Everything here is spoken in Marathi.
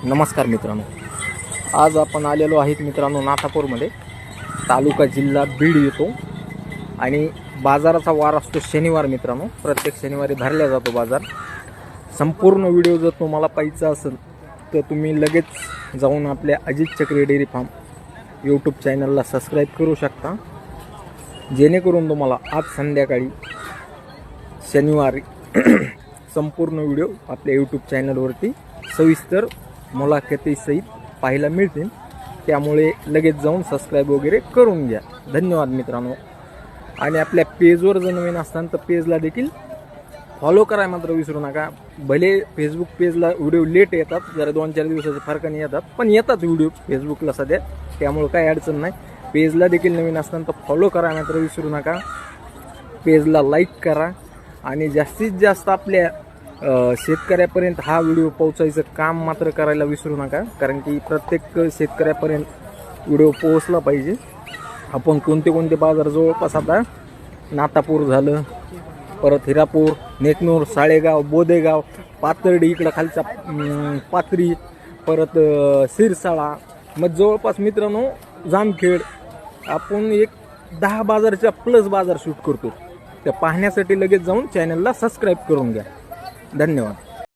नमस्कार मित्रांनो, आज आपण आलेलो आहेत मित्रांनो नाथापूरमध्ये, तालुका जिल्हा बीड येतो आणि बाजाराचा वार असतो शनिवार मित्रांनो. प्रत्येक शनिवारी भरला जातो बाजार. संपूर्ण व्हिडिओ जर तुम्हाला पाहायचा असेल तर तुम्ही लगेच जाऊन आपल्या अजित चक्रे डेअरी फार्म यूट्यूब चॅनलला सबस्क्राईब करू शकता, जेणेकरून तुम्हाला आज संध्याकाळी शनिवारी संपूर्ण व्हिडिओ आपल्या यूट्यूब चॅनलवरती सविस्तर मुलाखतीसहित पाहायला मिळतील. त्यामुळे लगेच जाऊन सबस्क्राईब वगैरे करून घ्या. धन्यवाद मित्रांनो. आणि आपल्या पेजवर जर नवीन असताना तर पेजला देखील फॉलो करायला मात्र विसरू नका. भले फेसबुक पेजला व्हिडिओ लेट येतात, जरा 2-4 दिवसाच्या फरकाने येतात, पण येतात व्हिडिओ फेसबुकला सध्या, त्यामुळे काही अडचण नाही. पेजला देखील नवीन असताना तर फॉलो करायला मात्र विसरू नका. पेजला लाईक करा आणि जास्तीत जास्त आपल्या शेतकऱ्यापर्यंत हा व्हिडिओ पोहोचायचं काम मात्र करायला विसरू नका, कारण की प्रत्येक शेतकऱ्यापर्यंत व्हिडिओ पोहोचला पाहिजे. आपण कोणते बाजार जवळपास आता नाथापूर झालं, परत हिरापूर, नेकनूर, साळेगाव, बोदेगाव, पातर्डी, इकडं खालचा पाथरी, परत सिरसाळा, मग जवळपास मित्रांनो जामखेड, आपण एक 10 बाजारच्या प्लस बाजार शूट करतो. त्या पाहण्यासाठी लगेच जाऊन चॅनलला सबस्क्राईब करून घ्या. धन्यवाद.